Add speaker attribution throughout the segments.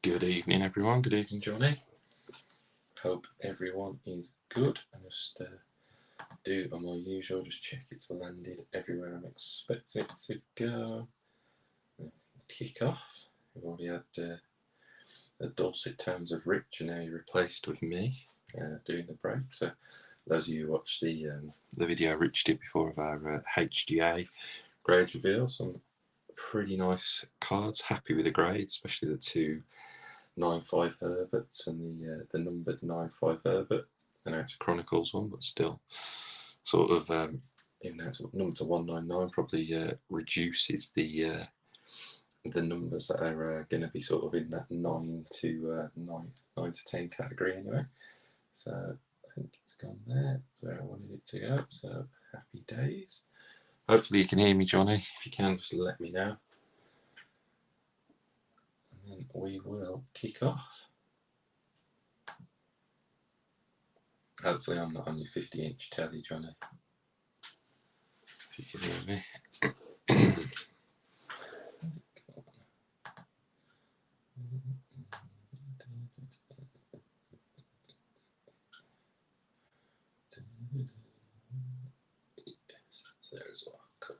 Speaker 1: Good evening, everyone. Good evening, Johnny. Hope everyone is good. I just do on my usual, just check it's landed everywhere I'm expecting it to go. Kick off. We've already had the dulcet tones of Rich, and now you're replaced with me doing the break. So those of you who watched the video Rich did before of our HGA grade reveal, some pretty nice cards. Happy with the grades, especially the two 9-5 Herberts and the numbered 9-5 Herbert. I know it's a Chronicles one, but still, sort of, even though it's number to 199, probably reduces the numbers that are going to be sort of in that 9 to 10 category anyway. So I think it's gone there. So I wanted it to go. So happy days. Hopefully you can hear me, Johnny. If you can, just let me know. And then we will kick off. Hopefully I'm not on your 50-inch telly, Johnny. If you can hear me. Yes, there as well. Cool.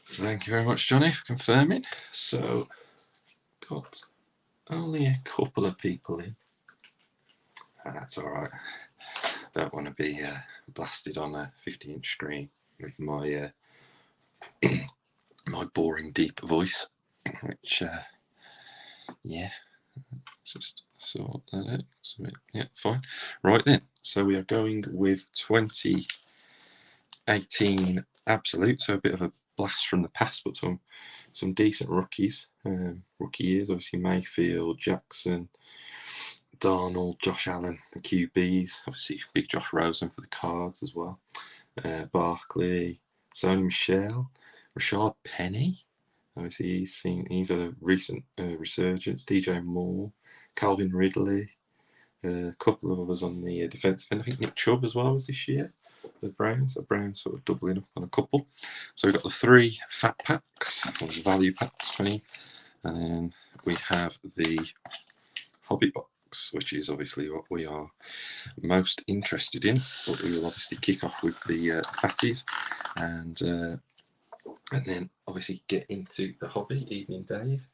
Speaker 1: Thank you very much, Johnny, for confirming. So, got only a couple of people in. That's all right. Don't want to be blasted on a 50-inch screen with my my boring deep voice, which yeah, just sort that out. So, yeah, fine. Right then, so we are going with 2018 Absolute, so a bit of a blast from the past, but some decent rookies. Rookie years, obviously Mayfield, Jackson, Darnold, Josh Allen, the QBs. Obviously big Josh Rosen for the Cards as well. Barkley, Sony Michel, Rashad Penny. Obviously he's had a recent resurgence. DJ Moore, Calvin Ridley, a couple of others on the defensive end. I think Nick Chubb as well was this year. The Browns. The Browns sort of doubling up on a couple. So we've got the 3 fat packs, or value packs, 20, and then we have the hobby box, which is obviously what we are most interested in. But we will obviously kick off with the fatties, and then obviously get into the hobby. Evening, Dave.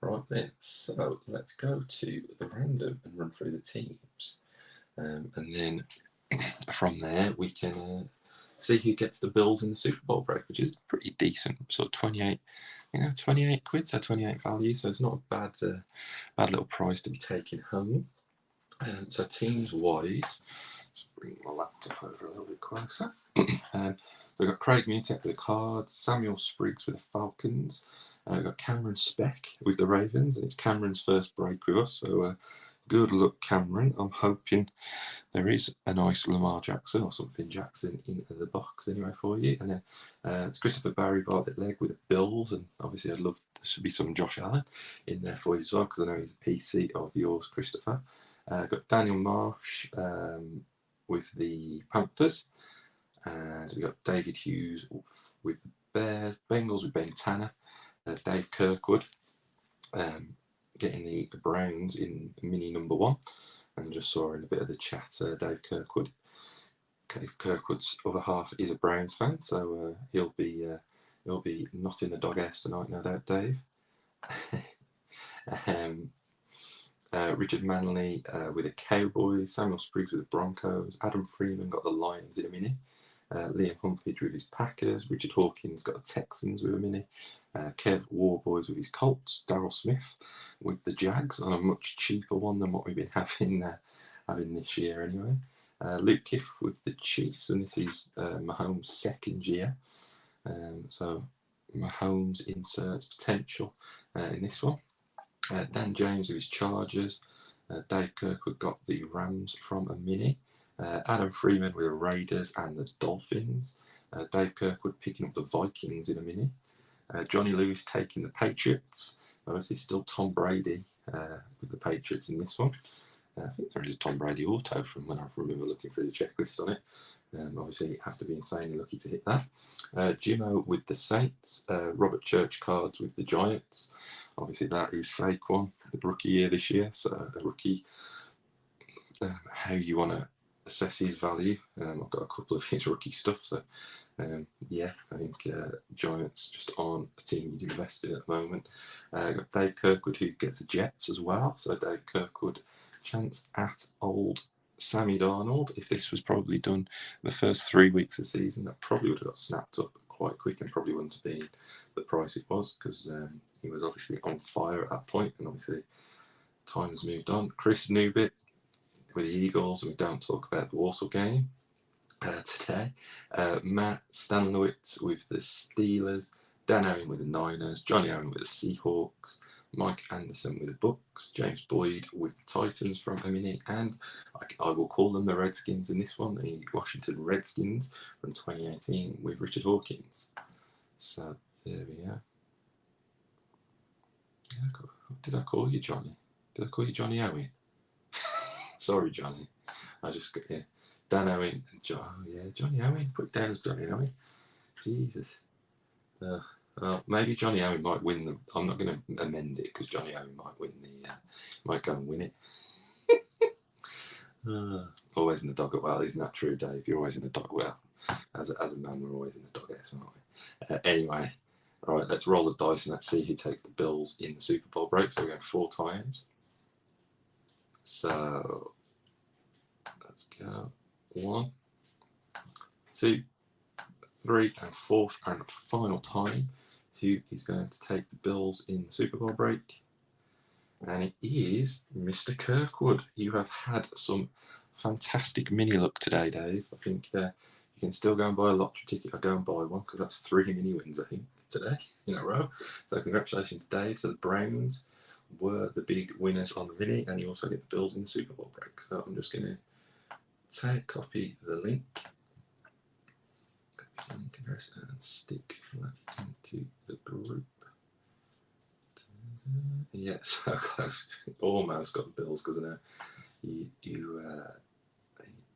Speaker 1: Right then, so let's go to the random and run through the teams, and then from there we can see who gets the Bills in the Super Bowl break, which is pretty decent. So 28 quid, so 28 value. So it's not a bad little prize to be taking home. So teams wise, let's bring my laptop over a little bit closer. So we've got Craig Mutek with the Cards, Samuel Spriggs with the Falcons. We've got Cameron Speck with the Ravens, and it's Cameron's first break with us. So good luck, Cameron. I'm hoping there is a nice Lamar Jackson or something Jackson in the box anyway for you. And then it's Christopher Barry Bartlett Leg with the Bills, and obviously I'd love there should be some Josh Allen in there for you as well, because I know he's a PC of yours, Christopher. Got Daniel Marsh with the Panthers, and we've got David Hughes with the Bears, Bengals with Ben Tanner, Dave Kirkwood getting the Browns in mini number 1. And just saw in a bit of the chat, Dave Kirkwood. Dave Kirkwood's other half is a Browns fan, so he'll be not in the doghouse tonight, no doubt, Dave. Richard Manley with the Cowboys, Samuel Spriggs with the Broncos, Adam Freeman got the Lions in a mini, Liam Humpage with his Packers, Richard Hawkins got the Texans with a mini, Kev Warboys with his Colts, Darryl Smith with the Jags on a much cheaper one than what we've been having this year anyway. Luke Kiff with the Chiefs, and this is Mahomes' second year. So Mahomes inserts potential in this one. Dan James with his Chargers. Dave Kirkwood got the Rams from a mini. Adam Freeman with the Raiders and the Dolphins. Dave Kirkwood picking up the Vikings in a mini. Johnny Lewis taking the Patriots. Obviously still Tom Brady with the Patriots in this one. I think there is a Tom Brady auto from when I remember looking through the checklist on it. Obviously, you have to be insanely lucky to hit that. Jimmo with the Saints, Robert Church cards with the Giants. Obviously, that is Saquon, the rookie year this year. So a rookie, how you want to assess his value. I've got a couple of his rookie stuff. So yeah, I think Giants just aren't a team you'd invest in at the moment. Got Dave Kirkwood, who gets a Jets as well. So Dave Kirkwood, chance at old Sammy Darnold. If this was probably done the first 3 weeks of the season, that probably would have got snapped up quite quick and probably wouldn't have been the price it was, because he was obviously on fire at that point, and obviously time has moved on. Chris Newbit with the Eagles, and we don't talk about the Warsaw game today. Matt Stanlewitz with the Steelers, Dan Owen with the Niners, Johnny Owen with the Seahawks, Mike Anderson with the Bucks, James Boyd with the Titans from a minute, and I will call them the Redskins in this one, the Washington Redskins from 2018 with Richard Hawkins. So there we go. Did I call you Johnny? Did I call you Johnny Owen? Sorry, Johnny. I just got here. Dan Owen and Johnny Owen. Put it down as Johnny Owen. Jesus. Maybe Johnny Owen might win the. I'm not going to amend it because Johnny Owen might win the. Might go and win it. Always in the dog. Well, isn't that true, Dave? You're always in the dog. Well, as a man, we're always in the dog, aren't we? Anyway, all right. Let's roll the dice and let's see who takes the Bills in the Super Bowl break. So we're going 4 times. So let's go 1, 2, 3, and 4th and final time. Who is going to take the Bills in the Super Bowl break? And it is Mr. Kirkwood. You have had some fantastic mini luck today, Dave. I think you can still go and buy a lottery ticket. I'll go and buy one because that's 3 mini wins, I think, today in a row. So congratulations, Dave. So the Browns were the big winners on the mini, and you also get the Bills in the Super Bowl break. So I'm just going to copy the link. Address and stick that into the group. Yeah, so close. Almost got the Bills, because I know you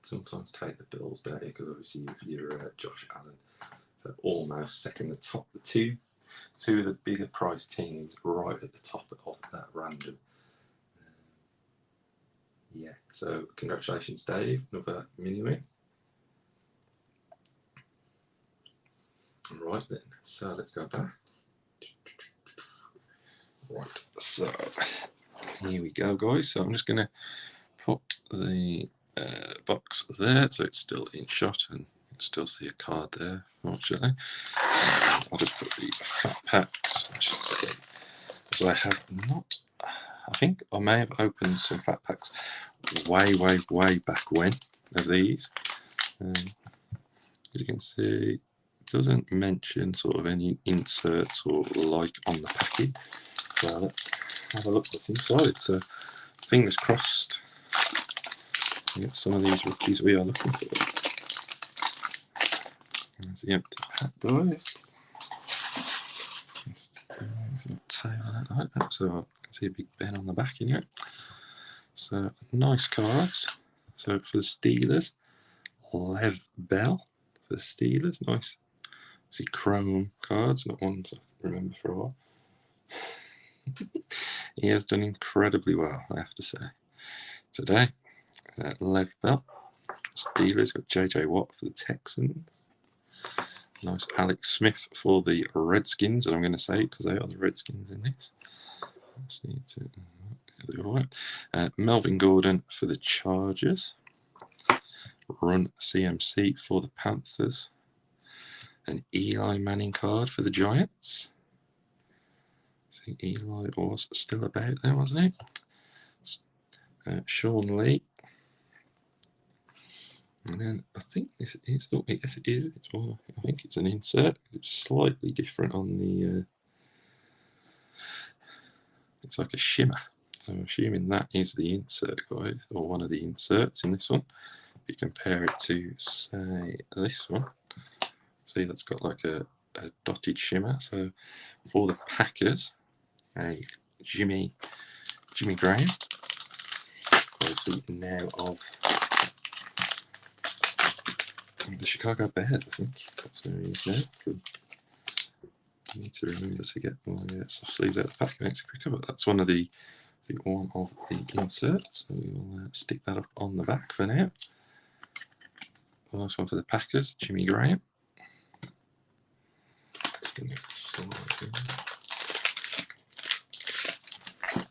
Speaker 1: sometimes take the Bills, don't you? Because obviously you're Josh Allen. So almost second, the top, the two of the bigger price teams right at the top of that random. Yeah, so congratulations, Dave. Another mini win. Right then, so let's go back. Right, so here we go, guys. So I'm just going to put the box there, so it's still in shot, and you can still see a card there, fortunately. I'll just put the fat packs, so I have not. I think I may have opened some fat packs way back when of these. As you can see, it doesn't mention sort of any inserts or like on the package. So let's have a look what's inside. So fingers crossed we get some of these rookies we are looking for. There's the empty pack, guys. So I can see a big Ben on the back in here. So nice cards. So for the Steelers, Lev Bell for the Steelers. Nice. See chrome cards, not ones I remember for a while. He has done incredibly well, I have to say. Today, Lev Bell. Steelers got JJ Watt for the Texans. Nice Alex Smith for the Redskins, and I'm going to say it because they are the Redskins in this. Just need to. Melvin Gordon for the Chargers. Run CMC for the Panthers. An Eli Manning card for the Giants. I think Eli was still about there, wasn't he? Sean Lee. And then I think this is. Oh, yes, it is. It's one. I think it's an insert. It's slightly different on the. It's like a shimmer. I'm assuming that is the insert, guys, or one of the inserts in this one. If you compare it to, say, this one, see that's got like a dotted shimmer. So for the Packers, a Jimmy Graham, obviously now of The Chicago Bears, I think that's where he is now. I need to remember to get my soft sleeves out of the pack and it's quicker, but that's one of the inserts. So we'll stick that up on the back for now. The last one for the Packers, Jimmy Graham.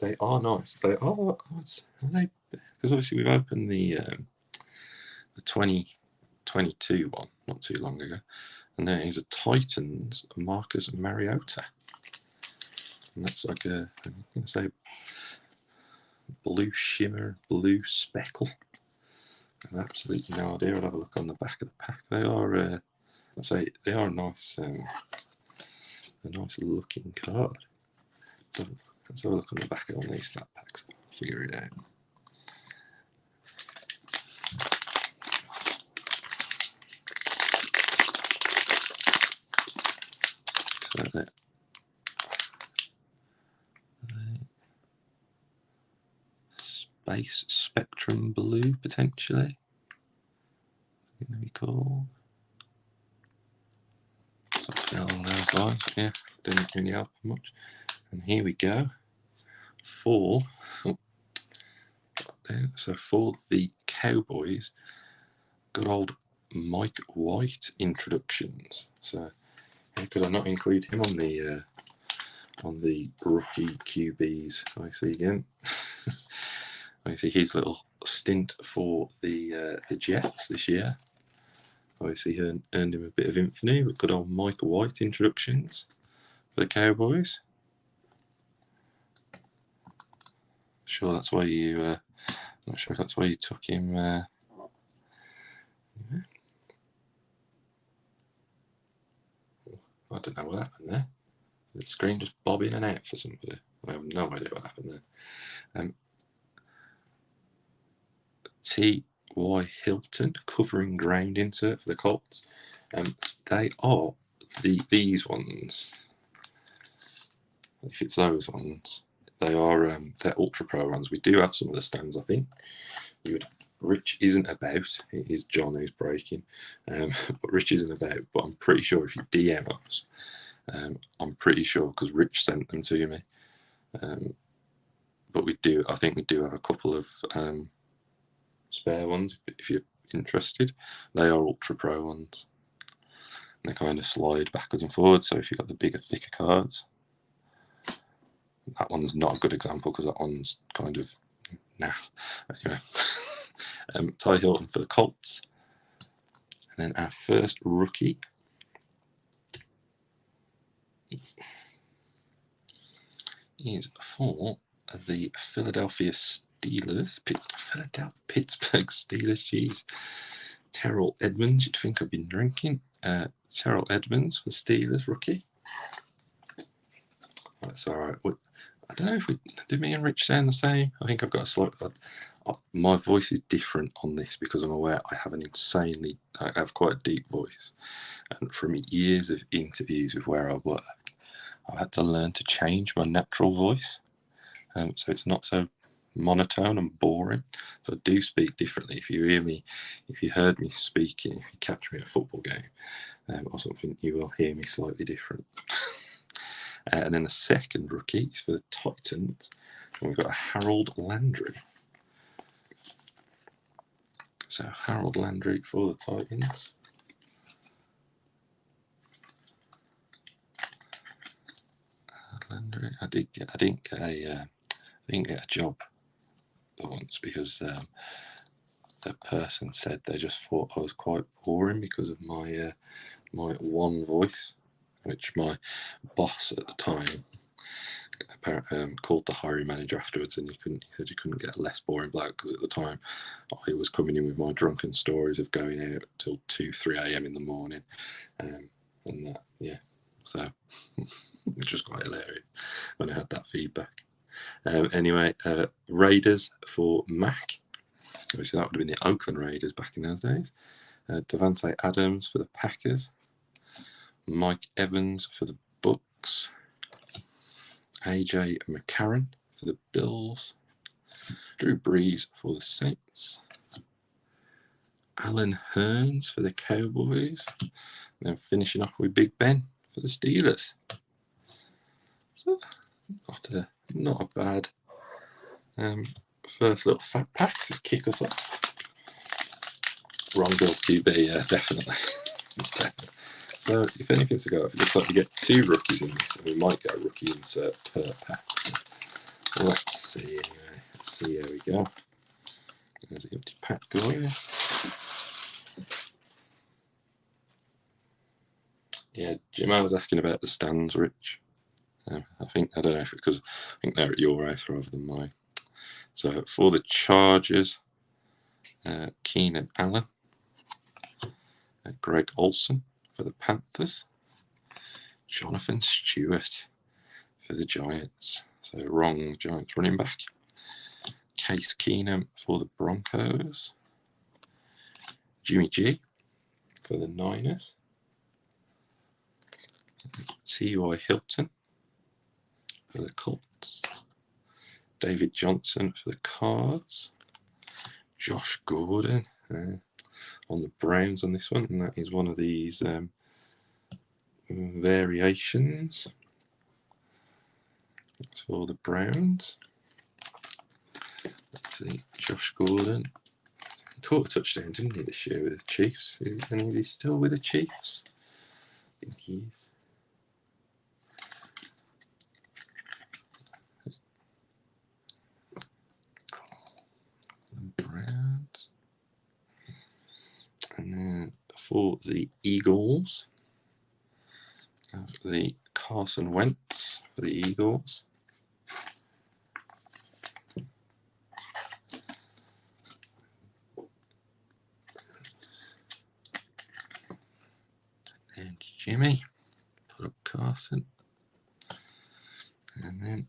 Speaker 1: They are nice. They are. Because obviously we've opened the 2022 one not too long ago, and there is a Titans Marcus Mariota, and that's like I'm going to say blue shimmer, blue speckle. I have absolutely no idea. I'll have a look on the back of the pack. They are, I'd say, they are nice. A nice looking card. Let's have a look on the back on these flat packs. Figure it out. So that Space Spectrum Blue potentially. Going to be cool. Something along those lines. Yeah, didn't really help much. And here we go for for the Cowboys, good old Mike White introductions. So how could I not include him on the rookie QBs? I see again. I see his little stint for the Jets this year. Obviously earned him a bit of infamy, but good old Mike White introductions for the Cowboys. Sure, that's why you. Not sure if that's why you took him. Yeah. I don't know what happened there. The screen just bob in and out for somebody. I have no idea what happened there. T.Y. Hilton covering ground insert for the Colts. They are these ones. If it's those ones, they are they're Ultra Pro ones. We do have some of the stands, I think. Rich isn't about. It is John who's breaking, but Rich isn't about. But I'm pretty sure if you DM us, I'm pretty sure because Rich sent them to me. But I think we do have a couple of spare ones if you're interested. They are Ultra Pro ones. And they kind of slide backwards and forwards. So if you've got the bigger, thicker cards, that one's not a good example because that one's kind of Anyway. Ty Hilton for the Colts. And then our first rookie is for the Philadelphia Steelers. Pittsburgh Steelers, jeez. Terrell Edmonds, you'd think I've been drinking. Terrell Edmonds for Steelers rookie. That's all right. I don't know if did me and Rich sound the same. I think I've got a slight. My voice is different on this because I'm aware I have quite a deep voice, and from years of interviews with where I work, I've had to learn to change my natural voice, so it's not so monotone and boring. So I do speak differently. If you heard me speaking, if you catch me at a football game or something, you will hear me slightly different. And then the second rookie is for the Titans. And we've got a Harold Landry. So Harold Landry for the Titans. Landry. I didn't get a job once because the person said they just thought I was quite boring because of my one voice, which my boss at the time called the hiring manager afterwards, and he said you couldn't get a less boring bloke because at the time I was coming in with my drunken stories of going out till 2-3 a.m. in the morning, and that, yeah, so which was quite hilarious when I had that feedback. Anyway, Raiders for Mac. Obviously that would have been the Oakland Raiders back in those days. Davante Adams for the Packers. Mike Evans for the Bucks. AJ McCarron for the Bills. Drew Brees for the Saints. Alan Hearns for the Cowboys. And then finishing off with Big Ben for the Steelers. So not a bad first little fat pack to kick us off. Wrong Bills QB, yeah, definitely. So if anything's to go, it looks like we get 2 rookies in this, and we might get a rookie insert per pack. So let's see anyway. Let's see how we go. There's the empty pack, guys. Yeah, Jim, I was asking about the stands, Rich. I don't know if because I think they're at your house rather than mine. So for the Chargers, Keenan Allen, Greg Olsen for the Panthers, Jonathan Stewart for the Giants. So wrong Giants running back. Case Keenum for the Broncos. Jimmy G for the Niners. T.Y. Hilton for the Colts. David Johnson for the Cards. Josh Gordon on the Browns on this one, and that is one of these variations for the Browns. Let's see, Josh Gordon. He caught a touchdown, didn't he, this year with the Chiefs? And is he still with the Chiefs? I think he is. Browns. And then for the Eagles, the Carson Wentz for the Eagles. And Jimmy, put up Carson. And then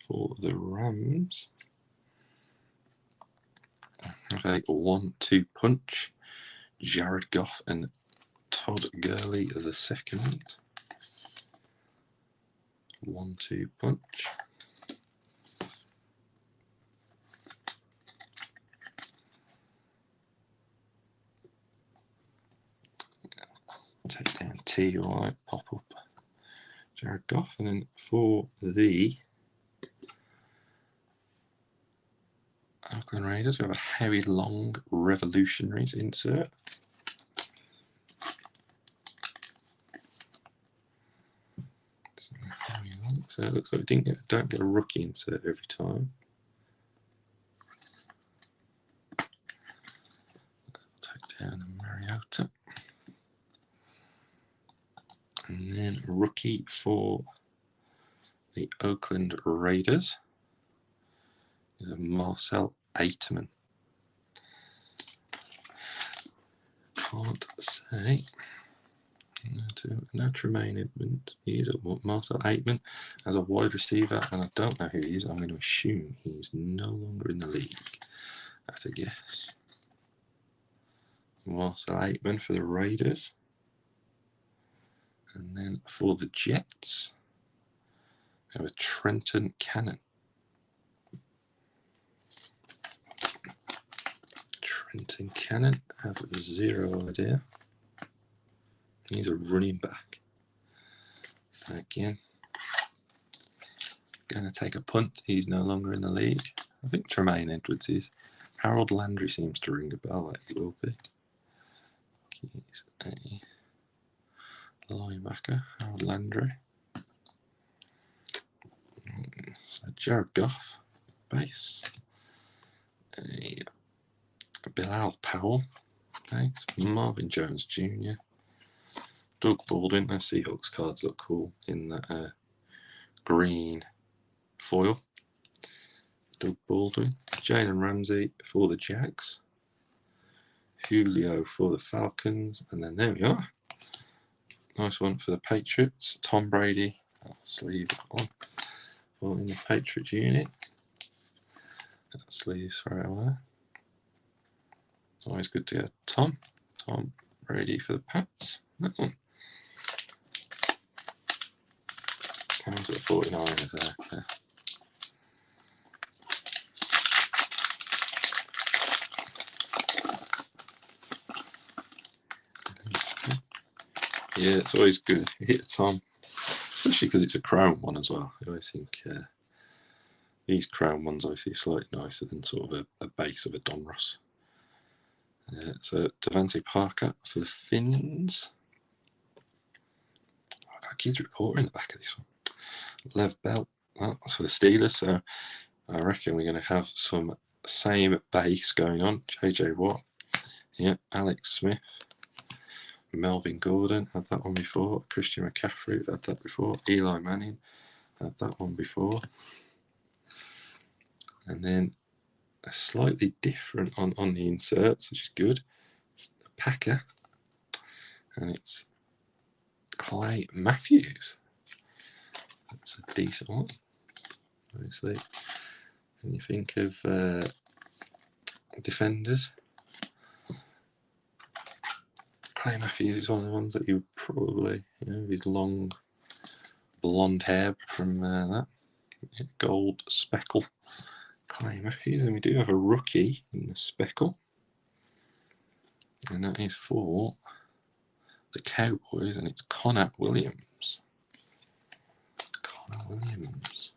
Speaker 1: for the Rams, okay, 1-2 punch. Jared Goff and Todd Gurley are the second. 1-2 punch. Take down T.Y. Pop up Jared Goff, and then for the Oakland Raiders, we have a Harry Long Revolutionaries insert. So it looks like we don't get a rookie insert every time. Take down a Mariota. And then a rookie for the Oakland Raiders is a Marcel Aitman. Can't say. No Tremaine Edmonds. He's a Marcel Aitman as a wide receiver, and I don't know who he is. I'm going to assume he's no longer in the league. That's a guess. Marcel Aitman for the Raiders. And then for the Jets, we have a Trenton Cannon. Trenton Cannon, I have zero idea. He's a running back. So again, going to take a punt. He's no longer in the league. I think Tremaine Edwards is. Harold Landry seems to ring a bell, like he will be. He's a linebacker, Harold Landry. So Jared Goff, base. Bilal Powell, thanks. Marvin Jones Jr. Doug Baldwin. Those Seahawks cards look cool in that green foil. Doug Baldwin. Jalen Ramsey for the Jags. Julio for the Falcons. And then there we are. Nice one for the Patriots. Tom Brady. I'll sleeve on. All in the Patriots unit. Sleeve straight away. Always good to get Tom Brady for the Pats. That one. Comes at 49ers there. Okay. Yeah, it's always good. You hit a Tom, especially because it's a chrome one as well. I always think these chrome ones obviously are slightly nicer than sort of a base of a Donruss. So Devante Parker for the Finns. Oh, that kid's reporter in the back of this one. Lev Bell, that's for the Steelers. So I reckon we're going to have some same base going on. JJ Watt, yeah, Alex Smith, Melvin Gordon, had that one before. Christian McCaffrey, had that before. Eli Manning, had that one before. And then a slightly different on the inserts, which is good. It's a Packer, and it's Clay Matthews. That's a decent one, obviously. When you think of defenders, Clay Matthews is one of the ones that you probably, his long blonde hair from that gold speckle. Clay Matthews, and we do have a rookie in the speckle, and that is for the Cowboys, and it's Connor Williams. Connor Williams.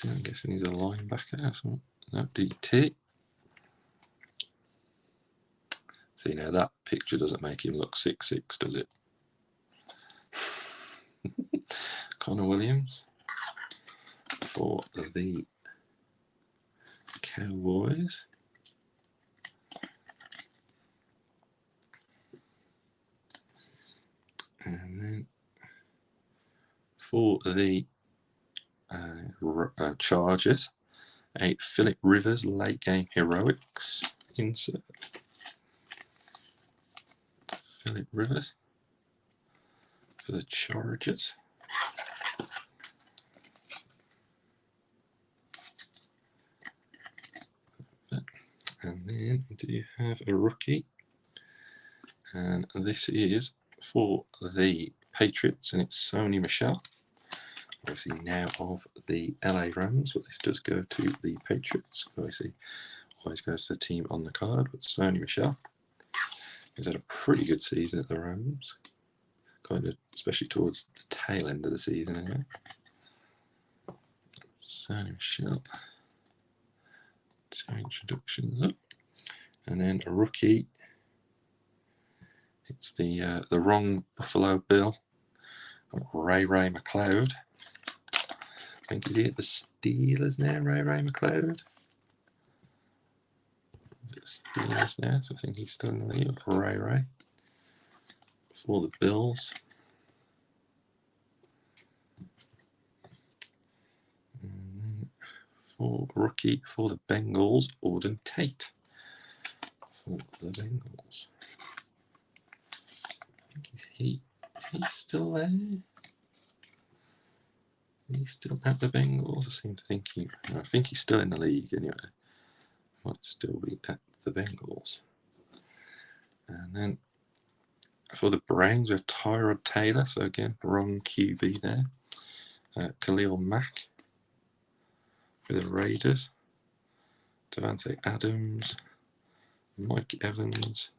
Speaker 1: I'm guessing he's a linebacker or something. No, DT. See, now that picture doesn't make him look 6'6", does it? Connor Williams for the Cowboys. And then for the Chargers, a Philip Rivers late game heroics insert. Philip Rivers for the Chargers. And then do you have a rookie? And this is for the Patriots, and it's Sony Michel. Obviously now of the LA Rams, but this does go to the Patriots. Obviously always goes to the team on the card, but Sony Michel has had a pretty good season at the Rams, kind of, especially towards the tail end of the season anyway. Sony Michel. 2 introductions up. And then a rookie. It's the wrong Buffalo Bill, Ray McLeod. I think is he at the Steelers now, Ray McLeod? Steelers now, so I think he's still in the league. Ray for the Bills. And then for rookie for the Bengals, Auden Tate for the Bengals. I think he's still there. He's still at the Bengals. I seem to think I think he's still in the league anyway. Might still be at the Bengals. And then for the Browns, we have Tyrod Taylor. So again, wrong QB there. Khalil Mack for the Raiders. Devante Adams. Mike Evans.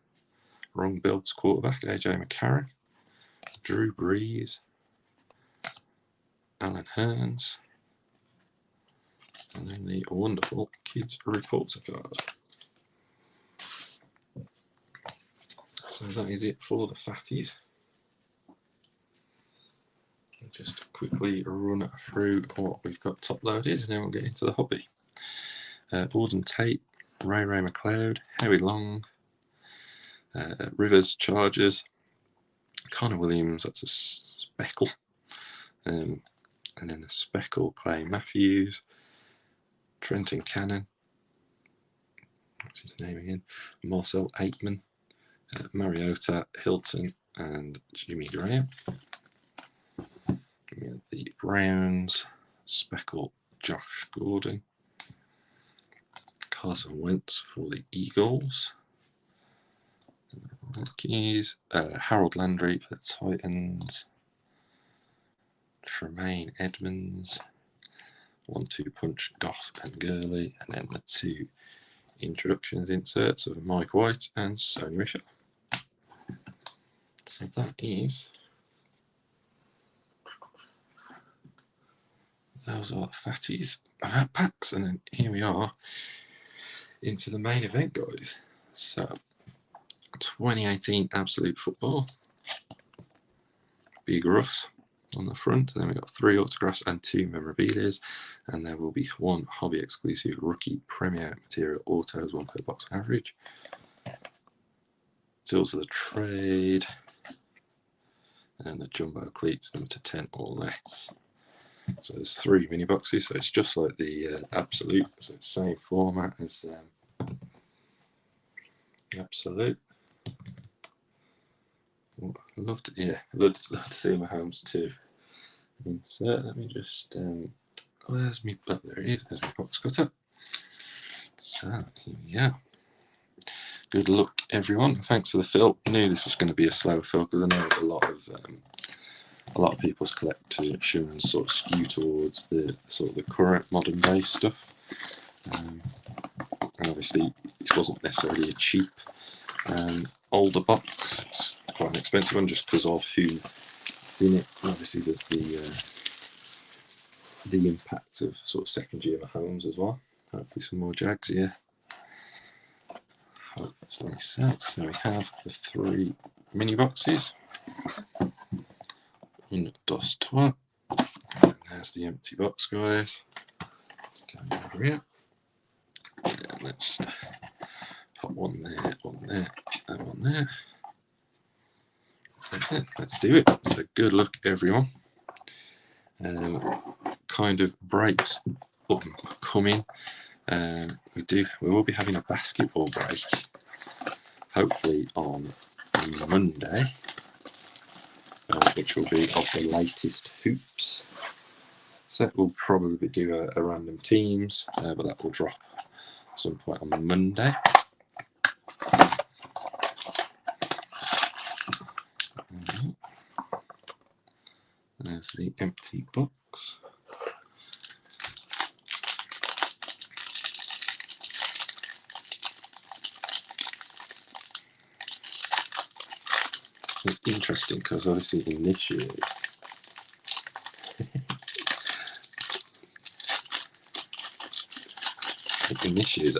Speaker 1: Wrong Bills quarterback, AJ McCarron. Drew Brees. Alan Hearns. And then the wonderful Kids Reporter card. So that is it for the fatties. I'll just quickly run through what we've got top loaded, and then we'll get into the hobby. Auden Tate, Ray McLeod, Howie Long, Rivers Chargers, Connor Williams, that's a speckle, and then a speckle Clay Matthews, Trenton Cannon, what's his name again? Marcel Aitman, Mariota, Hilton, and Jimmy Graham. The Browns, speckle Josh Gordon, Carson Wentz for the Eagles, rookies, Harold Landry for the Titans, Tremaine Edmonds, 1-2 punch Goff and Gurley, and then the 2 introductions inserts of Mike White and Sony Michel. So that is, those are the fatties of our packs, and then here we are into the main event, guys. So 2018 Absolute Football, Big Russ on the front, and then we've got 3 autographs and 2 memorabilias, and there will be 1 hobby exclusive rookie Premier Material Autos, 1 per box average. Tools of the trade, and the jumbo cleats number to 10 or less. So there's 3 mini boxes, so it's just like the Absolute, so it's the same format as Absolute. I'd love to, yeah, I'd love to see Mahomes too. Insert, let me just, where's me, oh, there it is, there's my box cutter. So, here we go. Good luck, everyone. Thanks for the fill. I knew this was going to be a slower fill because I know a lot of people's collections sort of skew towards the sort of the current modern day stuff. And obviously, it wasn't necessarily a cheap older box. It's quite an expensive one just because of who's in it. And obviously, there's the impact of sort of second year Mahomes as well. Hopefully, some more Jags here. Hopefully so. So we have the 3 mini boxes. 1, 2, 3. And there's the empty box, guys. Going over here. And let's put 1 there, 1 there, and 1 there. Okay, let's do it. So good luck, everyone. Kind of breaks upcoming. We will be having a basketball break, hopefully on Monday, which will be of the latest hoops. So we'll probably do a random teams, but that will drop at some point on Monday. There's the empty box. It's interesting because obviously in this year,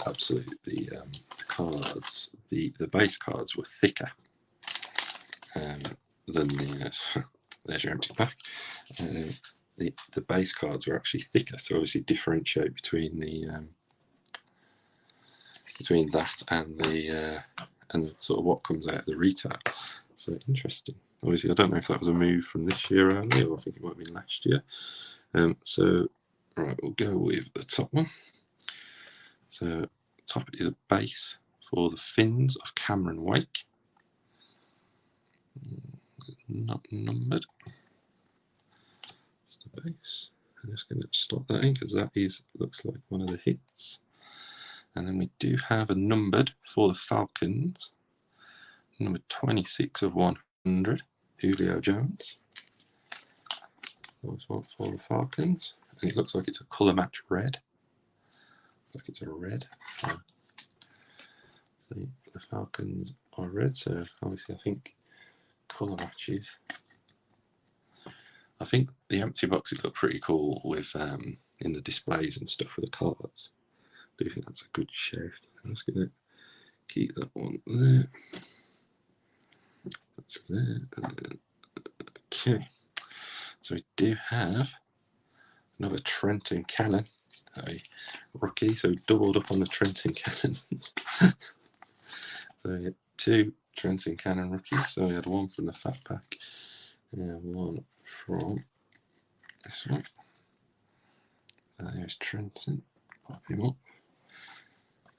Speaker 1: Absolute, the cards, the base cards were thicker than the. There's your empty pack. The base cards were actually thicker, so obviously differentiate between that and the sort of what comes out of the retail. So interesting. Obviously, I don't know if that was a move from this year only, or I think it might have been last year. So, right, we'll go with the top one. So, top is a base for the Fins of Cameron Wake. Not numbered. It's the base. I'm just going to stop that in because that looks like one of the hits. And then we do have a numbered for the Falcons. Number 26 of 100, Julio Jones. That's one for the Falcons. And it looks like it's a colour match red. Like it's a red. So the Falcons are red, so obviously I think colour matches. I think the empty boxes look pretty cool with in the displays and stuff for the cards. I do think that's a good shout. I'm just going to keep that one there. That's there. Okay. So we do have another Trenton Cannon, a rookie. So we doubled up on the Trenton Cannons. So we had 2 Trenton Cannon rookies. So we had 1 from the Fat Pack and 1 from this one. There's Trenton. Pop him up.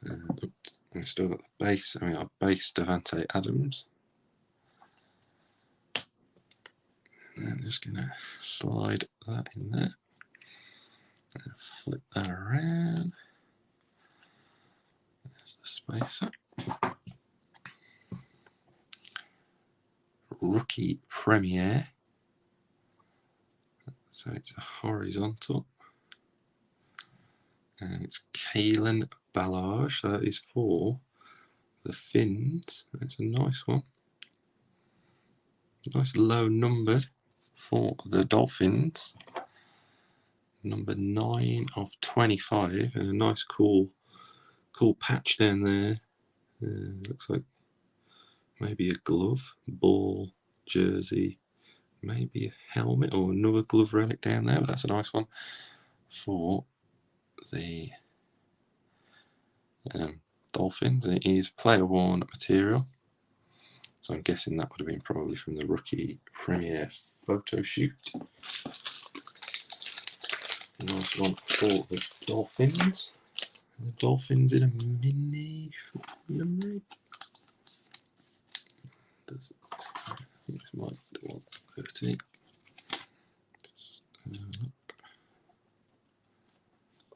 Speaker 1: And we still got the base, and we got a base Davante Adams. And I'm just going to slide that in there. And flip that around. There's the spacer. Rookie Premier. So it's a horizontal. And it's Kalen Ballage. So that is for the Fins. It's a nice one. Nice low numbered for the Dolphins. Number 9 of 25, and a nice cool patch down there. Looks like maybe a glove, ball, jersey, maybe a helmet or another glove relic down there, but that's a nice one for the Dolphins. And it is player worn material, so I'm guessing that would have been probably from the rookie premiere photo shoot. Nice one for the Dolphins. The Dolphins in a mini memory. I think this might be 130.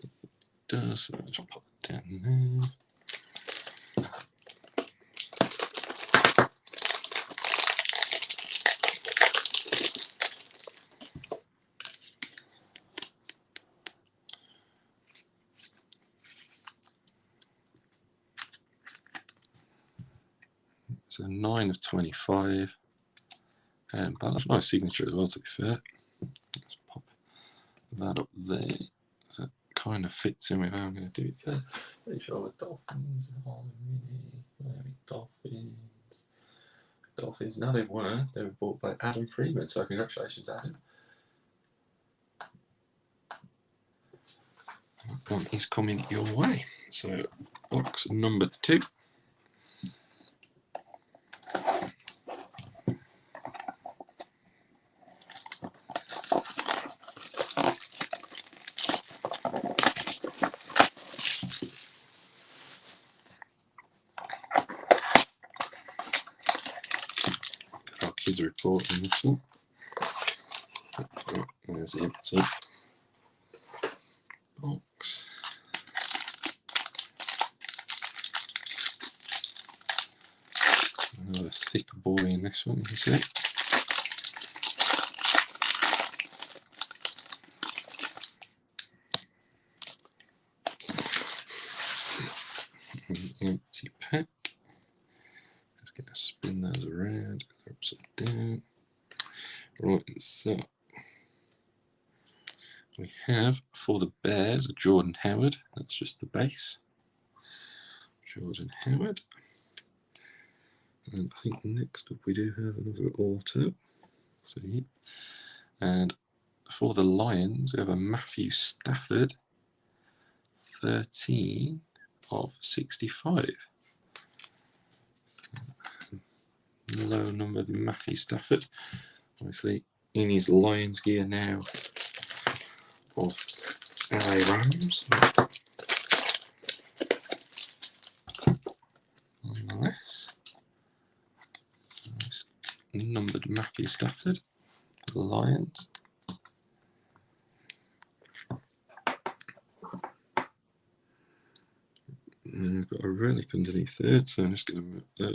Speaker 1: It does, so I'll just pop it down there. So 9 of 25, and that's a nice signature as well, to be fair. Let's pop that up there. So that kind of fits in with how I'm going to do it. Okay. Pretty sure the Dolphins are mini. Dolphins. No, they weren't. They were bought by Adam Freeman. So congratulations, Adam. That one is coming your way. So box number 2. Kids report on this one. There's the empty box. Another thick boy in this one, you can see. An empty pack. Just going to spin those around, upside down. Right, so we have for the Bears a Jordan Howard. That's just the base. Jordan Howard. And I think next up we do have another auto. See. And for the Lions we have a Matthew Stafford, 13 of 65. Low numbered Matthew Stafford. Obviously in his Lions gear now of LA Rams. Nonetheless, nice numbered Matthew Stafford, the Lions. We've got a relic underneath there, so I'm just going to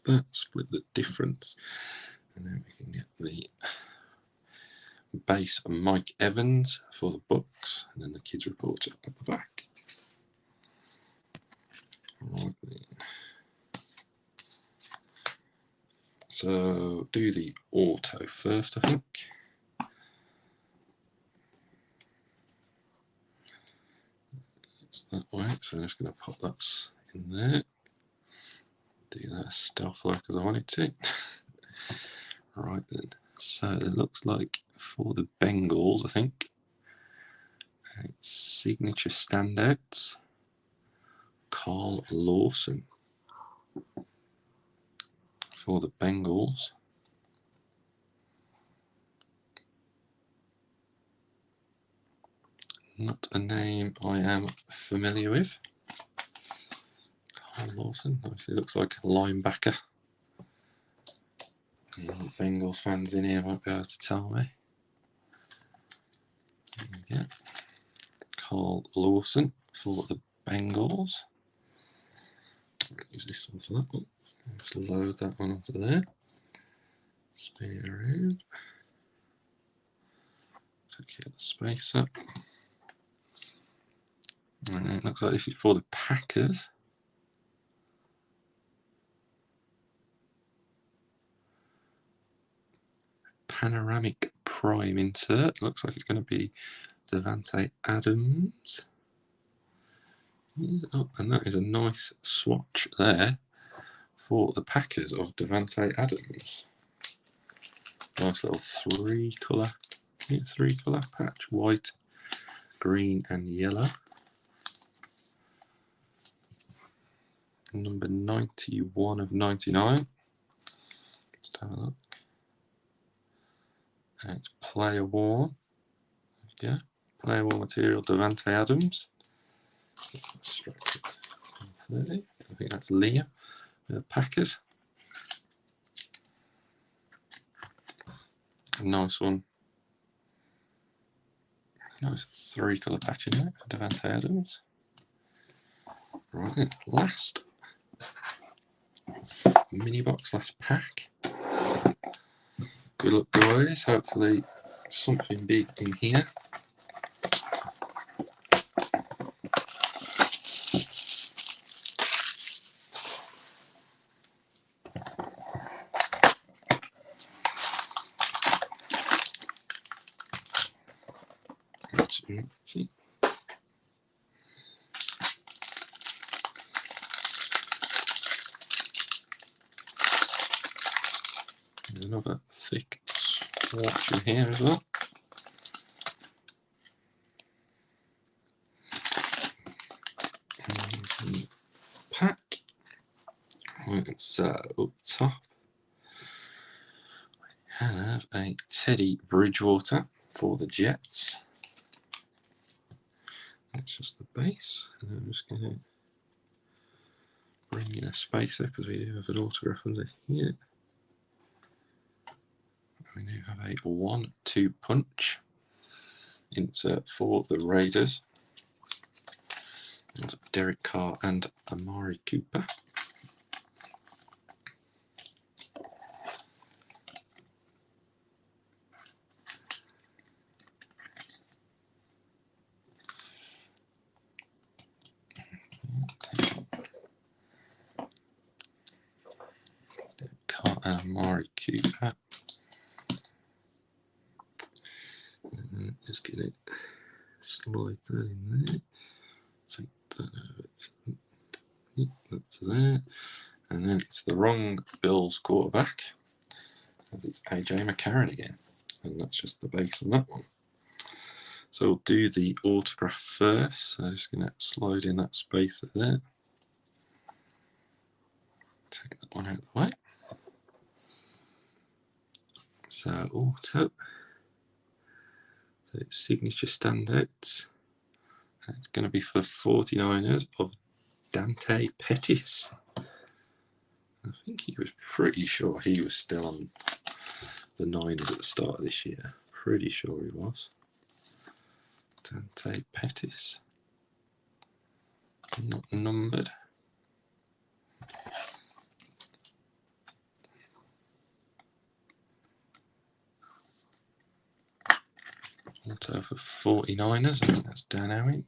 Speaker 1: that split the difference, and then we can get the base Mike Evans for the Bucks, and then the kids report at the back. Right then. So do the auto first, I think. It's that way, so I'm just going to pop that in there. Do that stealth like as I wanted to. Right then, so it looks like for the Bengals, I think, it's signature standouts, Carl Lawson for the Bengals. Not a name I am familiar with. Carl Lawson, obviously looks like a linebacker. Any Bengals fans in here won't be able to tell me. There we go. Carl Lawson for the Bengals. Use this one for that one. Just load that one onto there. Spin it around. Take the space up. And it looks like this is for the Packers. panoramic prime insert. Looks like it's going to be Davante Adams. Oh, and that is a nice swatch there for the Packers of Davante Adams. Nice little three colour patch: white, green, and yellow. Number 91 of 99. Let's have a look. And it's player worn. Yeah, player worn material, Davante Adams. Strike it. 30. I think that's Liam with the Packers. A nice one. Nice three colour patch in there, Davante Adams. Right, last mini box, last pack. Good luck, guys. Hopefully something big in here. Let's see. There's another thick swatch in here as well. Pack. It's up top. We have a Teddy Bridgewater for the Jets. That's just the base. And I'm just going to bring in a spacer because we do have an autograph under here. We do have a 1-2 punch insert for the Raiders. There's Derek Carr and Amari Cooper. Derek Carr and Amari Cooper. Just get it, slide that in there, take that over to there, and then it's the wrong Bills quarterback, as it's AJ McCarron again, and that's just the base on that one. So we'll do the autograph first, so I'm just going to slide in that spacer there, take that one out of the way. So auto. So signature standouts. And it's going to be for 49ers of Dante Pettis. I think he was pretty sure he was still on the Niners at the start of this year. Pretty sure he was. Dante Pettis. Not numbered. Auto for 49ers, I think that's Dan Owing.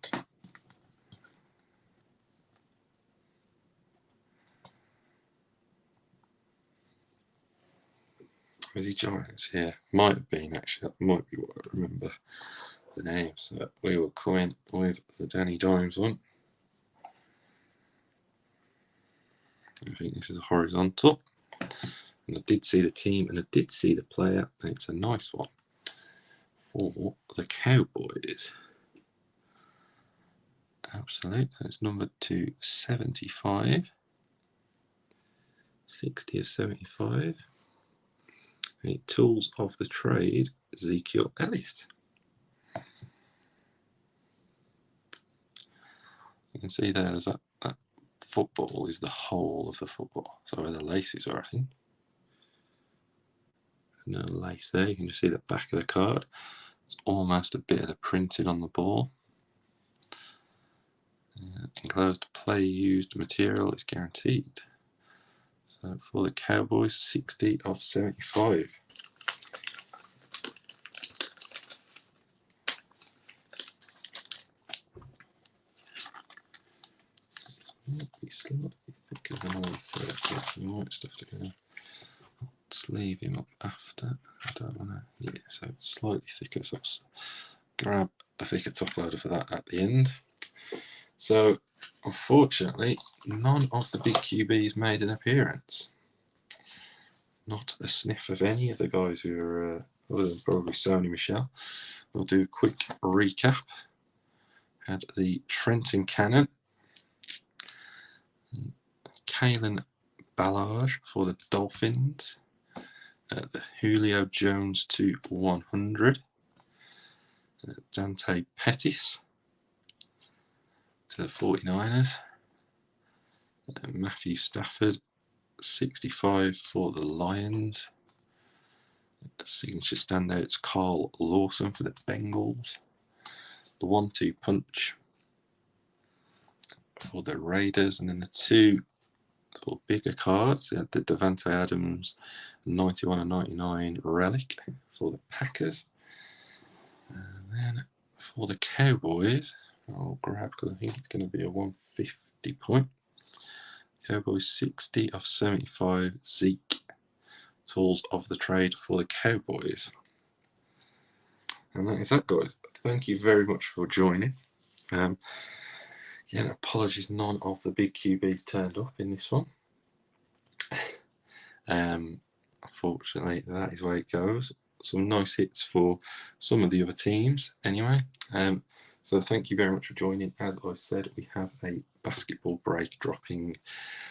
Speaker 1: Was he Giants? Yeah, might have been actually. That might be what I remember the name. So we will come in with the Danny Dimes one. I think this is a horizontal. And I did see the team and I did see the player, and it's a nice one for the Cowboys. Absolutely. It's numbered to 75. 60 of 75. The tools of the trade, Ezekiel Elliott. You can see there's that football is the whole of the football. So where the laces are, I think. No lace there. You can just see the back of the card. It's almost a bit of the printing on the ball. Enclosed play used material is guaranteed. So for the Cowboys, 60 of 75. Might be slightly thicker than I thought. Some white stuff to go. I'll sleeve him up after. I don't want to, yeah, so it's slightly thicker, so I'll grab a thicker top loader for that at the end. So unfortunately, none of the big QBs made an appearance. Not a sniff of any of the guys who are, other than probably Sony Michel. We'll do a quick recap. Had the Trenton Cannon, Kalen Ballage for the Dolphins, the Julio Jones to 100, Dante Pettis to the 49ers, Matthew Stafford 65 for the Lions, signature standouts Carl Lawson for the Bengals, the 1-2 punch for the Raiders, and then the two sort of bigger cards, the Davante Adams 91 and 99 relic for the Packers. And then for the Cowboys, I'll grab, because I think it's going to be a 150 point. Cowboys 60 of 75 Zeke. Tools of the trade for the Cowboys. And that is that, guys. Thank you very much for joining. Again, apologies, none of the big QBs turned up in this one. Unfortunately, that is where it goes. Some nice hits for some of the other teams anyway. So thank you very much for joining. As I said, we have a basketball break dropping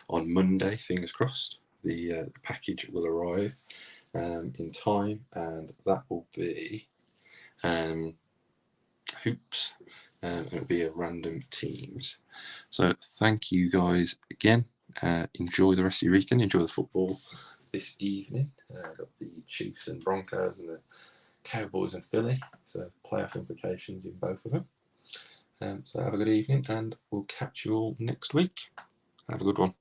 Speaker 1: on Monday, fingers crossed. The package will arrive in time, and that will be hoops. It'll be a random teams. So thank you guys again. Enjoy the rest of your weekend. Enjoy the football this evening. Got the Chiefs and Broncos and the Cowboys and Philly. So playoff implications in both of them. So have a good evening, and we'll catch you all next week. Have a good one.